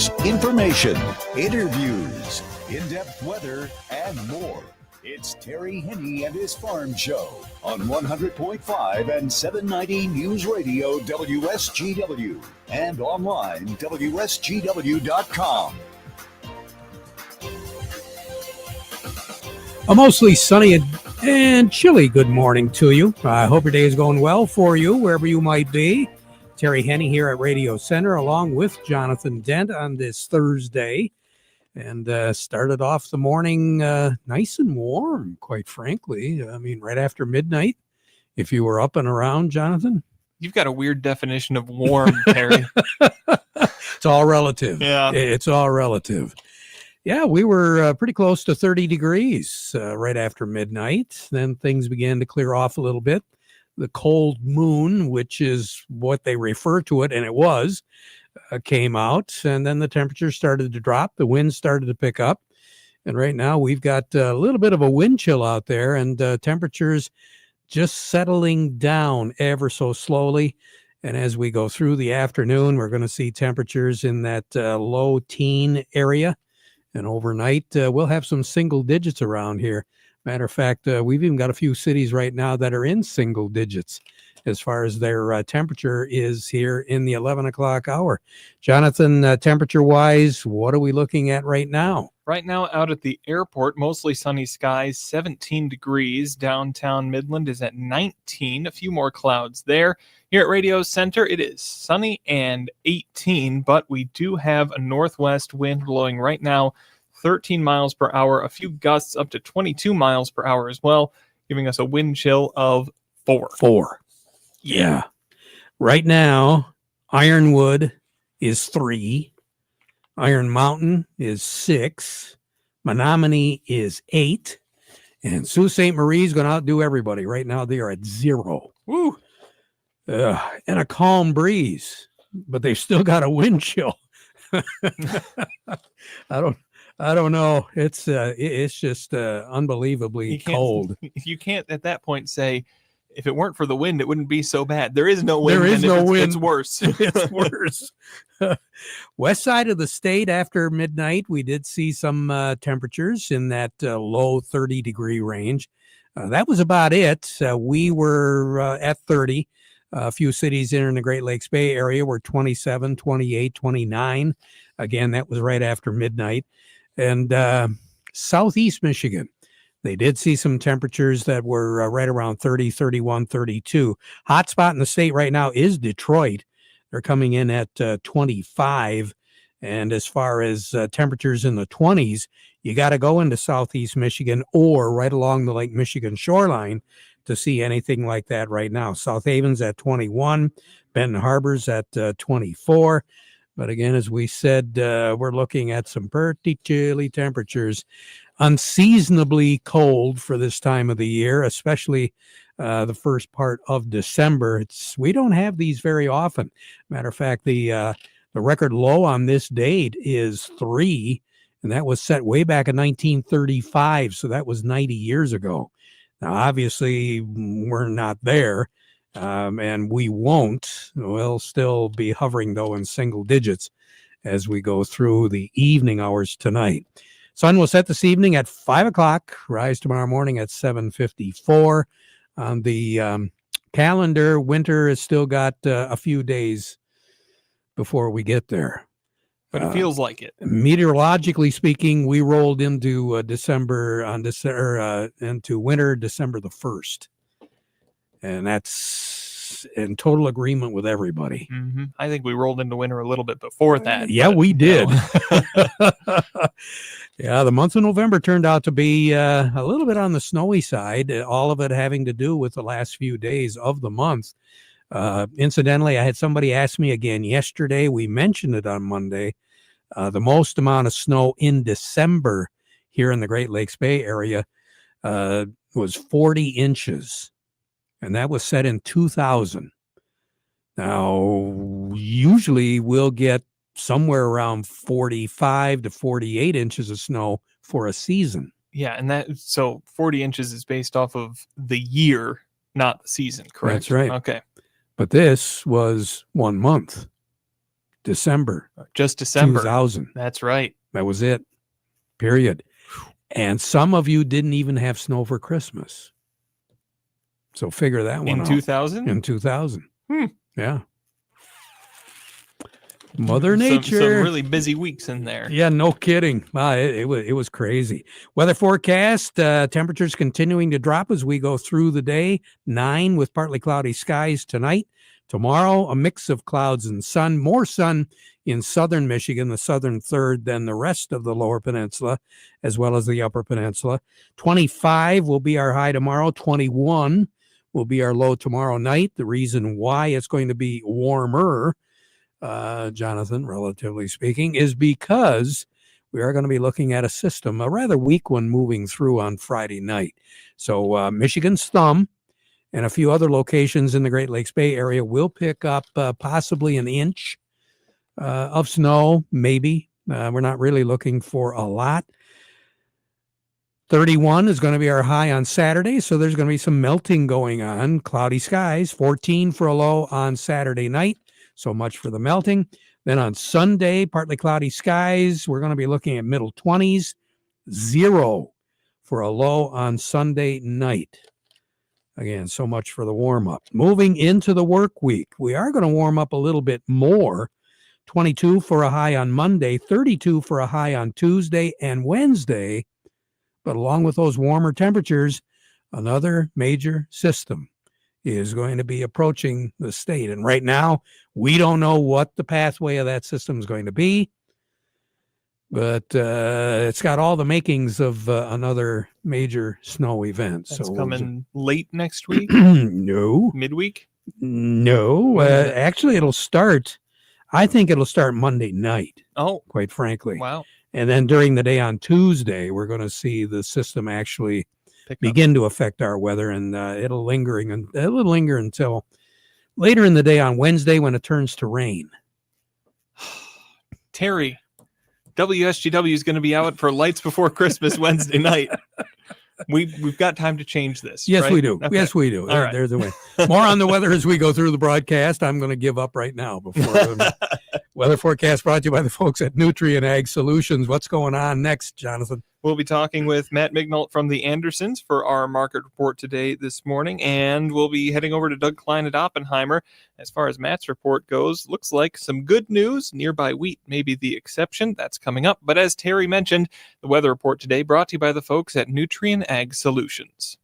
news, information, interviews, in-depth weather, and more. It's Terry Henne and his Farm Show on 100.5 and 790 News Radio WSGW and online WSGW.com. A mostly sunny and chilly good morning to you. I hope your day is going well for you, wherever you might be. Terry Henne here at Radio Center, along with Jonathan Dent on this Thursday. And started off the morning nice and warm, quite frankly. I mean, right after midnight, if you were up and around, Jonathan. You've got a weird definition of warm, Terry. It's all relative. Yeah. It's all relative. Yeah, we were pretty close to 30 degrees right after midnight. Then things began to clear off a little bit. The cold moon, which is what they refer to it, and it was, came out, and then the temperature started to drop. The wind started to pick up, and right now we've got a little bit of a wind chill out there, and temperatures just settling down ever so slowly. And as we go through the afternoon, we're going to see temperatures in that low teen area, and overnight we'll have some single digits around here. Matter of fact, we've even got a few cities right now that are in single digits as far as their temperature is here in the 11 o'clock hour. Jonathan, temperature-wise, what are we looking at right now? Right now, out at the airport, mostly sunny skies, 17 degrees. Downtown Midland is at 19. A few more clouds there. Here at Radio Center, it is sunny and 18, but we do have a northwest wind blowing right now, 13 miles per hour, a few gusts up to 22 miles per hour as well, giving us a wind chill of 4. 4. Yeah. Right now, Ironwood is 3. Iron Mountain is 6. Menominee is 8. And Sault Ste. Marie is going to outdo everybody. Right now, they are at 0. Woo! And a calm breeze, but they've still got a wind chill. I don't know. It's just unbelievably cold. You can't at that point say, if it weren't for the wind, it wouldn't be so bad. There is no wind. There is no wind. It's worse. It's worse. West side of the state after midnight, we did see some temperatures in that low 30-degree range. That was about it. We were at 30. A few cities here in the Great Lakes Bay area were 27, 28, 29. Again, that was right after midnight. And southeast Michigan, they did see some temperatures that were right around 30, 31, 32. Hot spot in the state right now is Detroit. They're coming in at 25. And as far as temperatures in the 20s, you got to go into southeast Michigan or right along the Lake Michigan shoreline to see anything like that right now. South Haven's at 21. Benton Harbor's at 24. But again, as we said, we're looking at some pretty chilly temperatures, unseasonably cold for this time of the year, especially the first part of December. We don't have these very often. Matter of fact, the record low on this date is 3, and that was set way back in 1935, so that was 90 years ago. Now, obviously, we're not there. And we won't. We'll still be hovering, though, in single digits as we go through the evening hours tonight. Sun will set this evening at 5 o'clock, rise tomorrow morning at 7:54. On the calendar, winter has still got a few days before we get there. But it feels like it. Meteorologically speaking, we rolled into into winter December the 1st. And that's in total agreement with everybody. Mm-hmm. I think we rolled into winter a little bit before that. Yeah, we did. Yeah, the month of November turned out to be a little bit on the snowy side, all of it having to do with the last few days of the month. Incidentally, I had somebody ask me again yesterday. We mentioned it on Monday. The most amount of snow in December here in the Great Lakes Bay area was 40 inches. And that was set in 2000. Now, usually we'll get somewhere around 45 to 48 inches of snow for a season. Yeah, and so 40 inches is based off of the year, not the season, correct? That's right. Okay. But this was 1 month. December. Just December. 2000. That's right. That was it. Period. And some of you didn't even have snow for Christmas. So figure that one out. In 2000? In 2000. Hmm. Yeah. Mother Nature. Some really busy weeks in there. Yeah, no kidding. Wow, it was crazy. Weather forecast, temperatures continuing to drop as we go through the day. 9 with partly cloudy skies tonight. Tomorrow, a mix of clouds and sun. More sun in southern Michigan, the southern third, than the rest of the lower peninsula, as well as the upper peninsula. 25 will be our high tomorrow. 21 will be our low tomorrow night. The reason why it's going to be warmer, Jonathan, relatively speaking, is because we are going to be looking at a system, a rather weak one, moving through on Friday night. So Michigan's thumb and a few other locations in the Great Lakes Bay area will pick up possibly an inch of snow, maybe. We're not really looking for a lot. 31 is going to be our high on Saturday, so there's going to be some melting going on. Cloudy skies. 14 for a low on Saturday night. So much for the melting. Then on Sunday, partly cloudy skies. We're going to be looking at middle 20s. 0 for a low on Sunday night. Again, so much for the warm-up. Moving into the work week, we are going to warm up a little bit more. 22 for a high on Monday, 32 for a high on Tuesday and Wednesday. But along with those warmer temperatures, another major system is going to be approaching the state. And right now, we don't know what the pathway of that system is going to be. But it's got all the makings of another major snow event. That's so coming late next week? No. Midweek? No. Actually, I think it'll start Monday night. Oh. Quite frankly. Wow. And then during the day on Tuesday, we're going to see the system actually begin to affect our weather, and it'll linger until later in the day on Wednesday when it turns to rain. Terry, WSGW is going to be out for Lights Before Christmas Wednesday night. We've got time to change this. Yes, right? we do. Okay. Yes, we do. All right. There's the way. More on the weather as we go through the broadcast. I'm going to give up right now before weather forecast brought to you by the folks at Nutrien Ag Solutions. What's going on next, Jonathan? We'll be talking with Matt Mignault from the Andersons for our market report today this morning, and we'll be heading over to Doug Klein at Oppenheimer. As far as Matt's report goes, looks like some good news. Nearby wheat may be the exception. That's coming up. But as Terry mentioned, the weather report today brought to you by the folks at Nutrien Ag Solutions.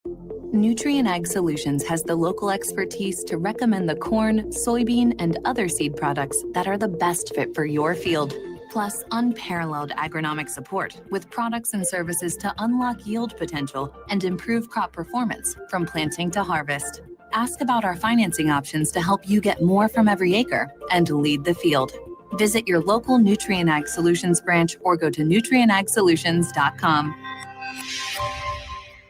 Nutrien Ag Solutions has the local expertise to recommend the corn, soybean, and other seed products that are the best fit for your field. Plus, unparalleled agronomic support with products and services to unlock yield potential and improve crop performance from planting to harvest. Ask about our financing options to help you get more from every acre and lead the field. Visit your local Nutrien Ag Solutions branch or go to nutrienagsolutions.com.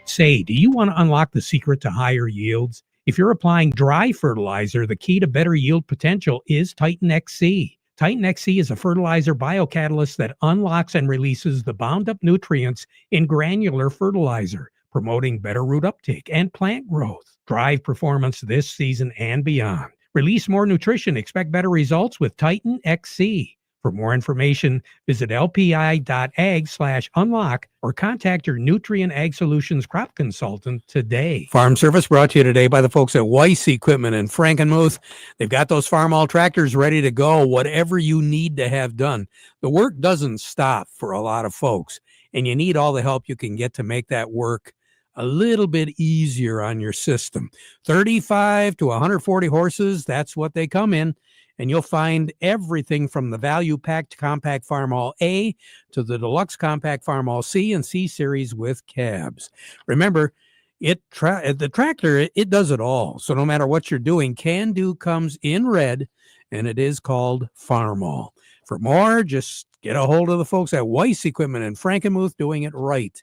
Say, do you want to unlock the secret to higher yields? If you're applying dry fertilizer, the key to better yield potential is Titan XC. Titan XC is a fertilizer biocatalyst that unlocks and releases the bound-up nutrients in granular fertilizer, promoting better root uptake and plant growth. Drive performance this season and beyond. Release more nutrition. Expect better results with Titan XC. For more information, visit lpi.ag/unlock or contact your Nutrien Ag Solutions crop consultant today. Farm Service brought to you today by the folks at Weiss Equipment in Frankenmuth. They've got those Farmall tractors ready to go, whatever you need to have done. The work doesn't stop for a lot of folks, and you need all the help you can get to make that work a little bit easier on your system. 35 to 140 horses, that's what they come in. And you'll find everything from the value-packed Compact Farmall A to the Deluxe Compact Farmall C and C Series with cabs. Remember, the tractor, it does it all. So no matter what you're doing, Can Do comes in red, and it is called Farmall. For more, just get a hold of the folks at Weiss Equipment in Frankenmuth doing it right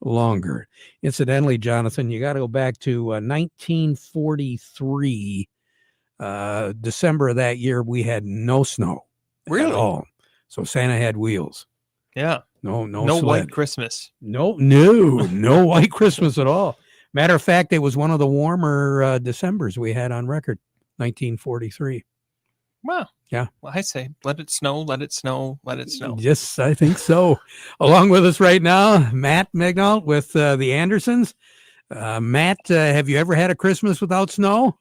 longer. Incidentally, Jonathan, you got to go back to 1943. December of that year, we had no snow at all. So Santa had wheels. Yeah. No sled. White Christmas. No white Christmas at all. Matter of fact, it was one of the warmer Decembers we had on record, 1943. Wow. Yeah. Well, I say, let it snow, let it snow, let it snow. Yes, I think so. Along with us right now, Matt Megnault with the Andersons. Matt, have you ever had a Christmas without snow?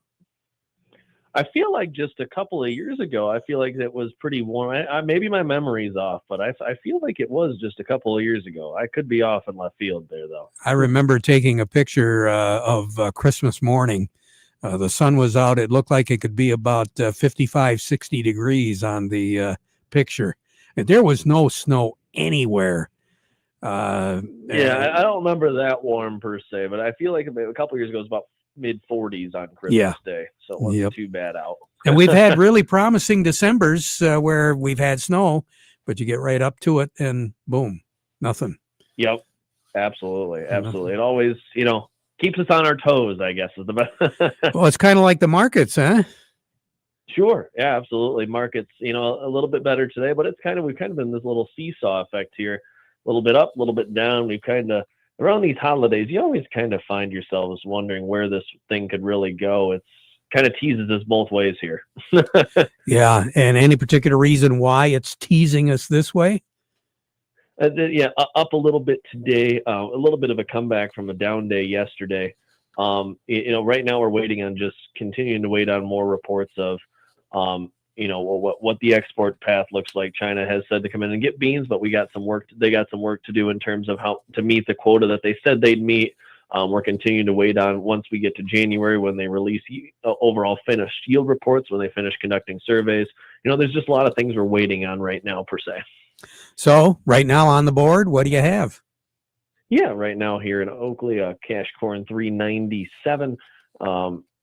I feel like just a couple of years ago, I feel like it was pretty warm. Maybe my memory's off, but I feel like it was just a couple of years ago. I could be off in left field there, though. I remember taking a picture of Christmas morning. The sun was out. It looked like it could be about 55, 60 degrees on the picture. And there was no snow anywhere. Yeah, I don't remember that warm per se, but I feel like a couple of years ago it was about mid 40s on Christmas Day, so it wasn't too bad out. And we've had really promising Decembers where we've had snow, but you get right up to it and boom, nothing. Yep, absolutely. It always, keeps us on our toes, I guess, is the best. Well, it's kind of like the markets, huh? Sure. Yeah, absolutely. Markets, a little bit better today, but we've kind of been this little seesaw effect here, a little bit up, a little bit down. We've kind of, around these holidays, you always kind of find yourselves wondering where this thing could really go. It's kind of teases us both ways here. Yeah. And any particular reason why it's teasing us this way? Up a little bit today, a little bit of a comeback from a down day yesterday. Right now we're waiting on just continuing to wait on more reports of, what the export path looks like. China has said to come in and get beans, but they got some work to do in terms of how to meet the quota that they said they'd meet. We're continuing to wait on once we get to January when they release overall finished yield reports, when they finish conducting surveys. There's just a lot of things we're waiting on right now per se. So right now on the board, what do you have? Yeah, right now here in Oakley, cash corn $3.97,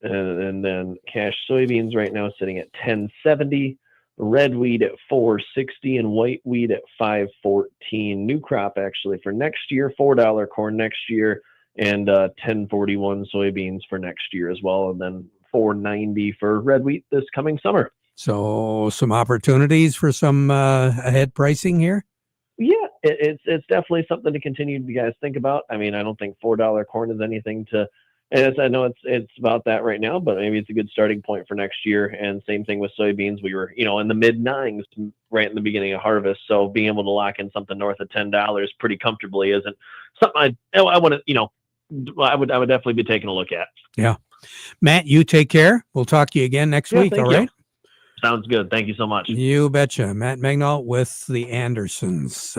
and then cash soybeans right now sitting at $10.70, red wheat at $4.60, and white wheat at $5.14. New crop actually for next year, $4 corn next year, and $10.41 soybeans for next year as well, and then $4.90 for red wheat this coming summer. So some opportunities for some ahead pricing here? Yeah, it's definitely something to continue to guys think about. I mean, I don't think $4 corn is anything to, and I know it's about that right now, but maybe it's a good starting point for next year. And same thing with soybeans. We were, in the mid 9s right in the beginning of harvest. So being able to lock in something north of $10 pretty comfortably isn't something I want to, I would definitely be taking a look at. Yeah. Matt, you take care. We'll talk to you again next week. All right. Sounds good. Thank you so much. You betcha. Matt Megnault with the Andersons.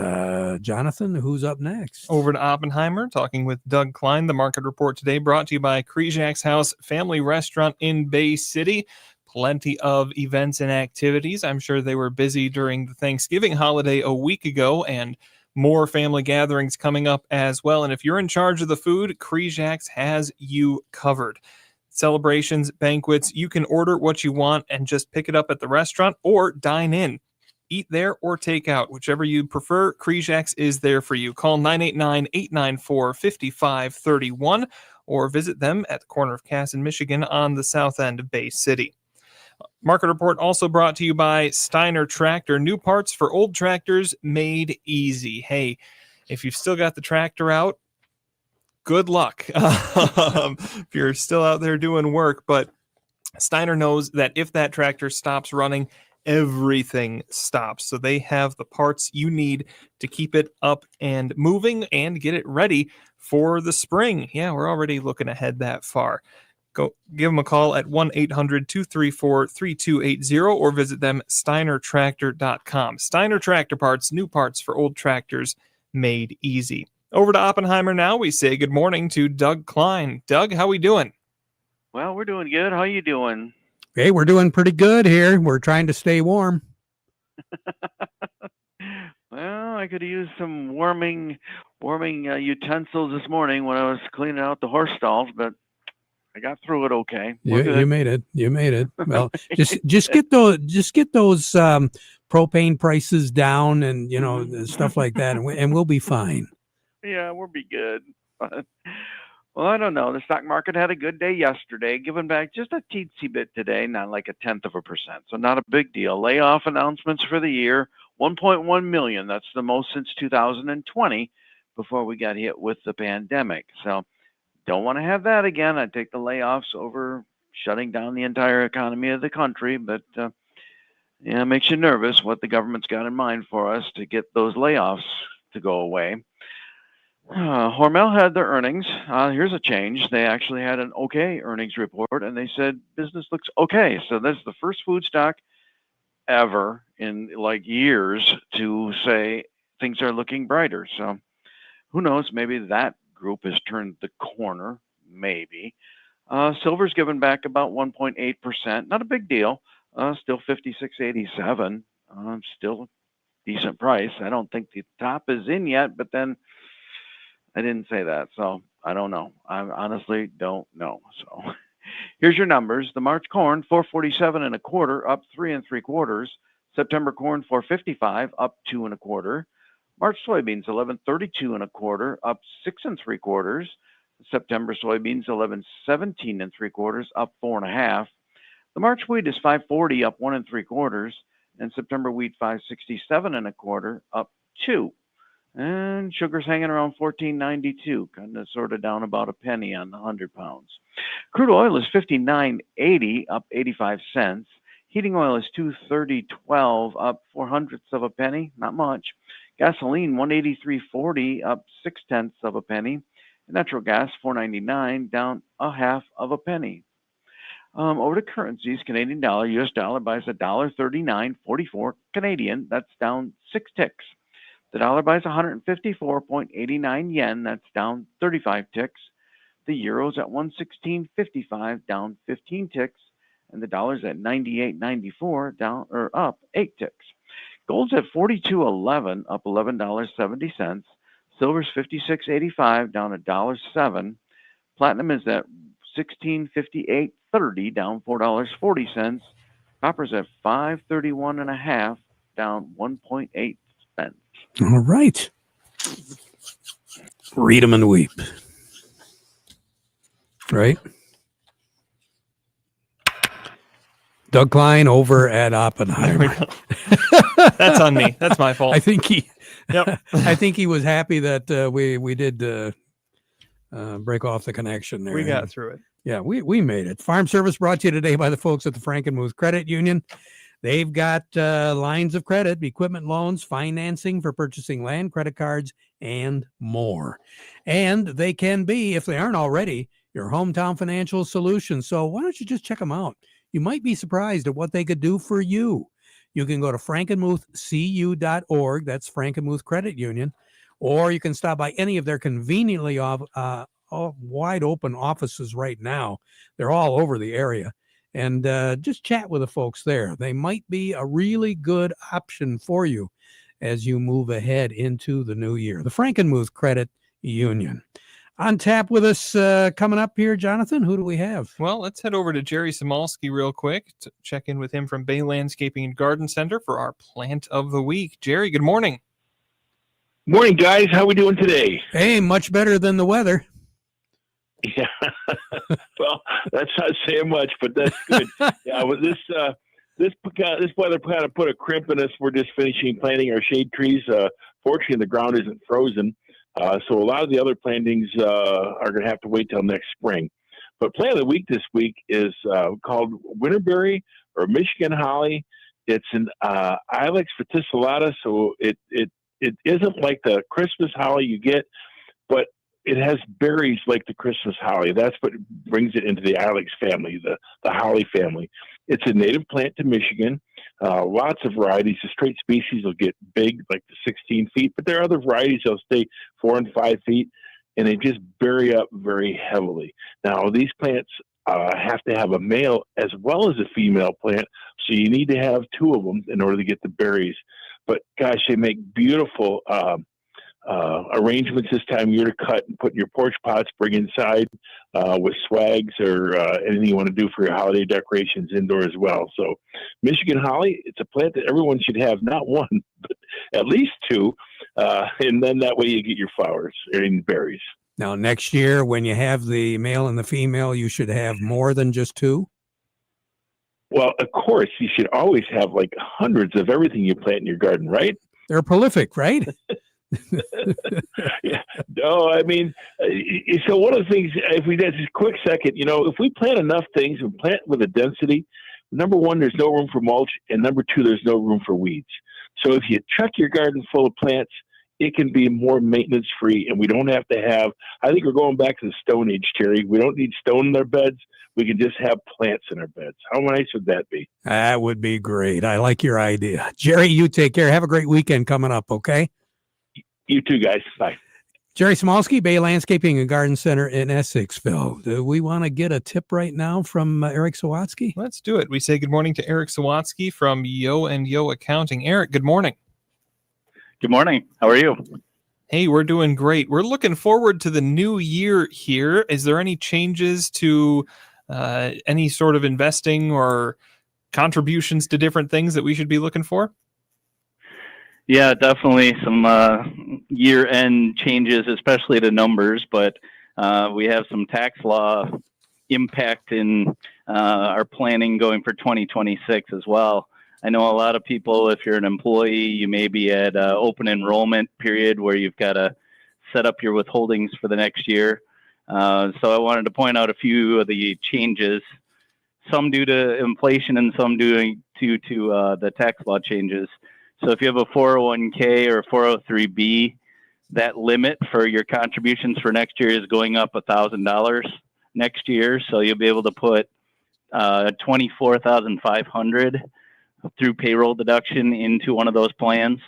Jonathan, who's up next? Over to Oppenheimer, talking with Doug Klein. The market report today brought to you by Krejak's House Family Restaurant in Bay City. Plenty of events and activities. I'm sure they were busy during the Thanksgiving holiday a week ago, and more family gatherings coming up as well. And if you're in charge of the food, Krejak's has you covered. Celebrations, banquets, you can order what you want and just pick it up at the restaurant or dine in. Eat there or take out, whichever you prefer. Krejak's is there for you. Call 989-894-5531 or visit them at the corner of Cass and Michigan on the south end of Bay City. Market report also brought to you by Steiner Tractor. New parts for old tractors made easy. Hey, if you've still got the tractor out, good luck if you're still out there doing work. But Steiner knows that if that tractor stops running, everything stops. So they have the parts you need to keep it up and moving and get it ready for the spring. Yeah, we're already looking ahead that far. Go give them a call at 1-800-234-3280 or visit them steinertractor.com. Steiner Tractor Parts, new parts for old tractors made easy. Over to Oppenheimer now. We say good morning to Doug Klein. Doug, how we doing? Well, we're doing good. How you doing? Hey, we're doing pretty good here. We're trying to stay warm. Well, I could have used some warming utensils this morning when I was cleaning out the horse stalls, but I got through it okay. You made it. You made it. Well, just get those propane prices down and stuff like that, and we'll be fine. Yeah, we'll be good. Well, I don't know. The stock market had a good day yesterday, giving back just a teensy bit today, not like 0.1%. So not a big deal. Layoff announcements for the year, 1.1 million. That's the most since 2020 before we got hit with the pandemic. So don't want to have that again. I'd take the layoffs over shutting down the entire economy of the country. But Yeah, it makes you nervous what the government's got in mind for us to get those layoffs to go away. Hormel had their earnings. Here's a change. They actually had an okay earnings report, and they said business looks okay. So that's the first food stock ever in like years to say things are looking brighter. So who knows? Maybe that group has turned the corner. Maybe. Silver's given back about 1.8%. Not a big deal. Still 56.87. Still a decent price. I don't think the top is in yet, but then I didn't say that, so I don't know. I honestly don't know. So here's your numbers. The March corn, 447 and a quarter, up 3 3/4. September corn, 455, up 2 1/4. March soybeans, 1132 and a quarter, up 6 3/4. September soybeans, 1117 and 3/4, up 4 1/2. The March wheat is 540, up 1 3/4, and September wheat 567 and a quarter, up 2. And sugar's hanging around 14.92, kind of sort of down about a penny on the 100 pounds. Crude oil is 59.80, up 85 cents. Heating oil is 230.12, up 0.04 of a penny, not much. Gasoline 183.40, up 0.6 of a penny. Natural gas 4.99, down 0.5 of a penny. Over to currencies, Canadian dollar, US dollar buys $1.39.44 Canadian. That's down 6 ticks. The dollar buys 154.89 yen. That's down 35 ticks. The euro's at 116.55, down 15 ticks, and the dollar's at 98.94, down or up 8 ticks. Gold's at 42.11, up $11.70. Silver's 56.85, down $1.07. Platinum is at 1658.30, down $4.40. Copper's at 531.5, down 1.8 cents. All right. Read them and weep. Right? Doug Klein over at Oppenheimer. That's on me. That's my fault. I think he. Yep. I think he was happy that we did break off the connection there. We got through it. Yeah, we made it. Farm Service brought to you today by the folks at the Frankenmuth Credit Union. They've got lines of credit, equipment loans, financing for purchasing land, credit cards, and more. And they can be, if they aren't already, your hometown financial solution. So why don't you just check them out? You might be surprised at what they could do for you. You can go to frankenmuthcu.org. That's Frankenmuth Credit Union. Or you can stop by any of their conveniently wide open offices right now. They're all over the area. And just chat with the folks there. They might be a really good option for you as you move ahead into the new year. The Frankenmuth Credit Union. On tap with us coming up here, Jonathan, who do we have? Well, let's head over to Jerry Samolsky real quick to check in with him from Bay Landscaping and Garden Center for our plant of the week. Jerry, good morning. Morning, guys. How we doing today? Hey, much better than the weather. Yeah. Well, that's not saying much, but that's good. Yeah, with this weather kind of put a crimp in us. We're just finishing planting our shade trees. Fortunately, the ground isn't frozen, so a lot of the other plantings are going to have to wait till next spring. But plant of the week this week is called Winterberry or Michigan Holly. It's an Ilex verticillata, so it isn't like the Christmas holly you get, but it has berries like the Christmas holly. That's what brings it into the Ilex family, the holly family. It's a native plant to Michigan. Lots of varieties. The straight species will get big, like the 16 feet, but there are other varieties that'll stay 4 and 5 feet, and they just berry up very heavily. Now, these plants have to have a male as well as a female plant, so you need to have 2 of them in order to get the berries. But gosh, they make beautiful arrangements this time of year to cut and put in your porch pots, bring inside with swags or anything you want to do for your holiday decorations indoor as well. So Michigan holly, it's a plant that everyone should have, not 1, but at least 2. And then that way you get your flowers and berries. Now, next year, when you have the male and the female, you should have more than just 2? Well, of course, you should always have like hundreds of everything you plant in your garden, right? They're prolific, right? Yeah. No, I mean, so one of the things, if we just a quick second, if we plant enough things and plant with a density, number one, there's no room for mulch, and number two, there's no room for weeds. So if you chuck your garden full of plants, it can be more maintenance free, and we don't have to have, I think we're going back to the Stone Age, Terry. We don't need stone in our beds. We can just have plants in our beds. How nice would that be? That would be great. I like your idea. Jerry, you take care. Have a great weekend coming up, okay? You too, guys. Bye. Jerry Smolsky, Bay Landscaping and Garden Center in Essexville. Do we want to get a tip right now from Eric Sawatsky? Let's do it. We say good morning to Eric Sawatsky from Yo and Yo Accounting. Eric, good morning. Good morning. How are you? Hey, we're doing great. We're looking forward to the new year here. Is there any changes to any sort of investing or contributions to different things that we should be looking for? Yeah, definitely some year-end changes, especially to numbers, but we have some tax law impact in our planning going for 2026 as well. I know a lot of people, if you're an employee, you may be at an open enrollment period where you've got to set up your withholdings for the next year. So I wanted to point out a few of the changes, some due to inflation and some due to the tax law changes. So if you have a 401k or 403b, that limit for your contributions for next year is going up $1,000 next year. So you'll be able to put $24,500 through payroll deduction into one of those plans.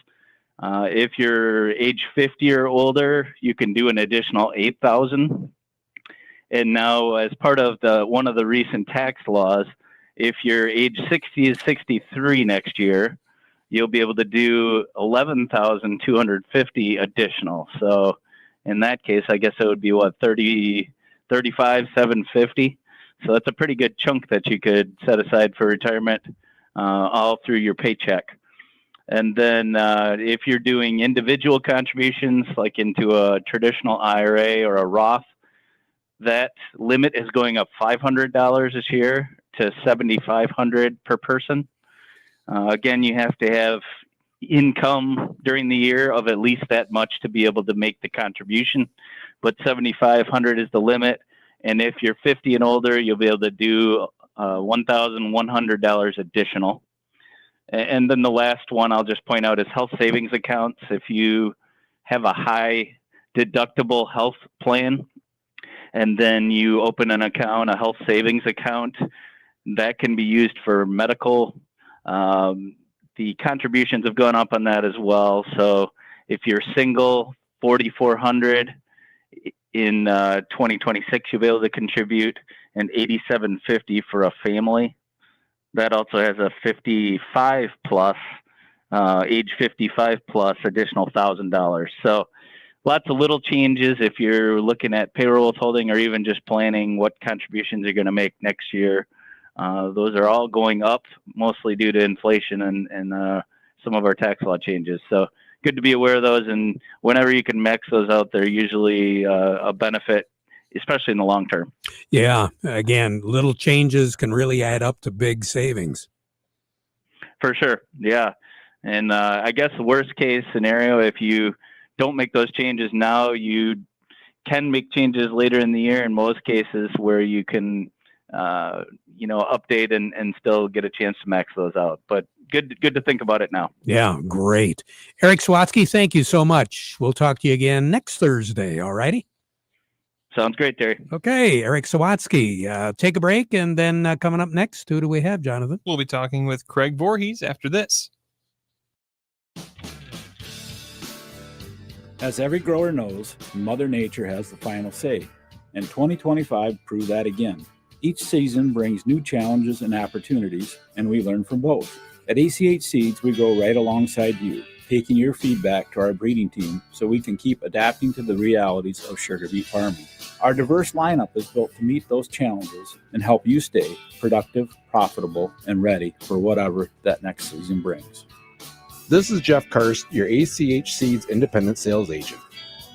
If you're age 50 or older, you can do an additional $8,000. And now, as part of one of the recent tax laws, if you're age 60 to 63 next year, you'll be able to do $11,250 additional. So in that case, I guess it would be $35,750. So that's a pretty good chunk that you could set aside for retirement, all through your paycheck. And then if you're doing individual contributions, like into a traditional IRA or a Roth, that limit is going up $500 this year to $7,500 per person. Again, you have to have income during the year of at least that much to be able to make the contribution, but $7,500 is the limit. And if you're 50 and older, you'll be able to do $1,100 additional. And then the last one I'll just point out is health savings accounts. If you have a high deductible health plan, and then you open an account, a health savings account, that can be used for medical. The contributions have gone up on that as well. So if you're single, $4,400 in 2026, you'll be able to contribute, and $8,750 for a family. That also has a 55 plus, age 55 plus, additional $1,000. So lots of little changes if you're looking at payroll withholding or even just planning what contributions you're going to make next year. Those are all going up, mostly due to inflation and some of our tax law changes. So good to be aware of those, and whenever you can max those out, they're usually a benefit, especially in the long term. Yeah, again, little changes can really add up to big savings. For sure, yeah. And I guess the worst case scenario, if you don't make those changes now, you can make changes later in the year in most cases where you can update and still get a chance to max those out. But good to think about it now. Yeah, great. Eric Sawatsky, thank you so much. We'll talk to you again next Thursday. All righty. Sounds great, Terry. Okay, Eric Sawatsky. Take a break, and then coming up next, who do we have, Jonathan? We'll be talking with Craig Voorhees after this. As every grower knows, Mother Nature has the final say, and 2025 proved that again. Each season brings new challenges and opportunities, and we learn from both. At ACH Seeds, we go right alongside you, taking your feedback to our breeding team so we can keep adapting to the realities of sugar beet farming. Our diverse lineup is built to meet those challenges and help you stay productive, profitable, and ready for whatever that next season brings. This is Jeff Karst, your ACH Seeds independent sales agent.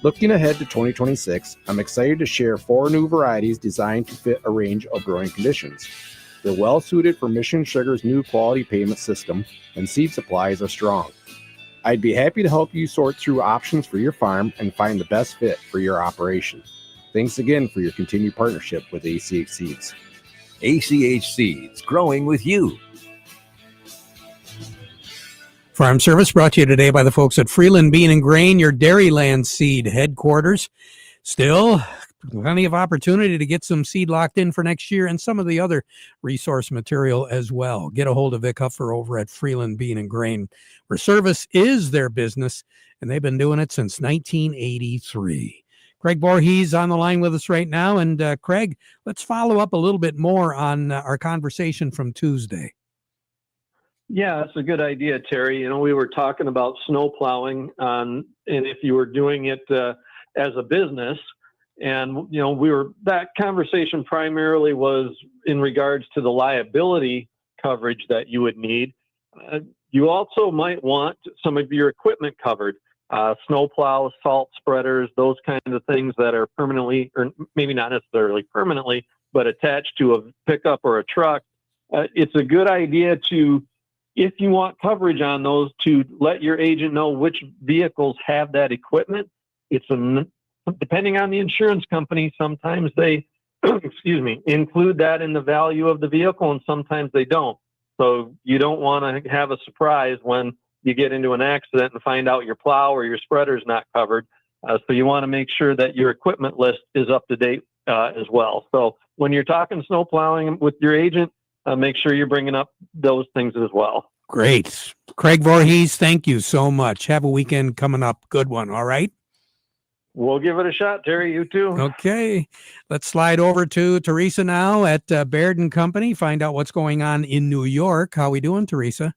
Looking ahead to 2026, I'm excited to share 4 new varieties designed to fit a range of growing conditions. They're well suited for Mission Sugar's new quality payment system, and seed supplies are strong. I'd be happy to help you sort through options for your farm and find the best fit for your operation. Thanks again for your continued partnership with ACH Seeds. ACH Seeds, growing with you. Farm Service brought to you today by the folks at Freeland Bean and Grain, your Dairyland seed headquarters. Still, plenty of opportunity to get some seed locked in for next year and some of the other resource material as well. Get a hold of Vic Huffer over at Freeland Bean and Grain, where service is their business, and they've been doing it since 1983. Craig Voorhees on the line with us right now. And Craig, let's follow up a little bit more on our conversation from Tuesday. Yeah, that's a good idea, Terry. We were talking about snow plowing, and if you were doing it as a business, and that conversation primarily was in regards to the liability coverage that you would need. You also might want some of your equipment covered, snow plows, salt spreaders, those kinds of things that are permanently, or maybe not necessarily permanently, but attached to a pickup or a truck. It's a good idea to, if you want coverage on those, to let your agent know which vehicles have that equipment. Depending on the insurance company, sometimes they, include that in the value of the vehicle, and sometimes they don't. So you don't want to have a surprise when you get into an accident and find out your plow or your spreader is not covered. So you want to make sure that your equipment list is up to date as well. So when you're talking snow plowing with your agent, make sure you're bringing up those things as well. Great. Craig Voorhees, thank you so much. Have a weekend coming up. Good one. All right. We'll give it a shot, Terry. You too. Okay. Let's slide over to Teresa now at Baird & Company. Find out what's going on in New York. How we doing, Teresa?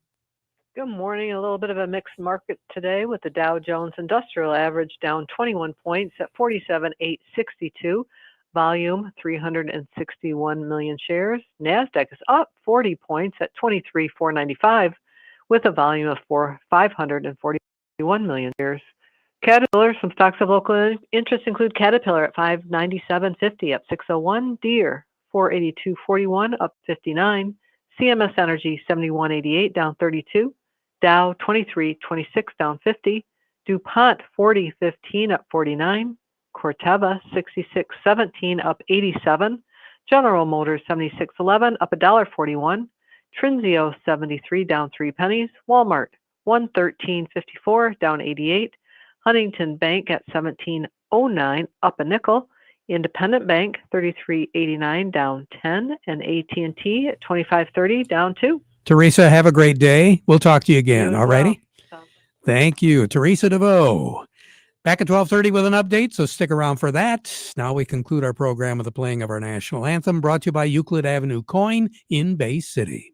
Good morning. A little bit of a mixed market today with the Dow Jones Industrial Average down 21 points at 47,862. Volume 361 million shares. NASDAQ is up 40 points at 23,495 with a volume of 541 million shares. Caterpillar, some stocks of local interest include Caterpillar at 597.50 up 601, Deere 482.41 up 59, CMS Energy 71.88 down 32, Dow 23.26 down 50, DuPont 40.15 up 49, Corteva 66.17 up 87, General Motors 76.11 up $1.41, Trinzio 73 down 3 pennies, Walmart 113.54 down 88, Huntington Bank at 17.09 up a nickel, Independent Bank 33.89 down 10, and AT&T at 25.30 down 2. Teresa, have a great day. We'll talk to you again. All righty. Well. Thank you, Teresa DeVoe. Back at 12:30 with an update, so stick around for that. Now we conclude our program with the playing of our national anthem, brought to you by Euclid Avenue Coin in Bay City.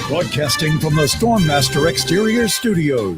Broadcasting from the Stormmaster Exterior Studios.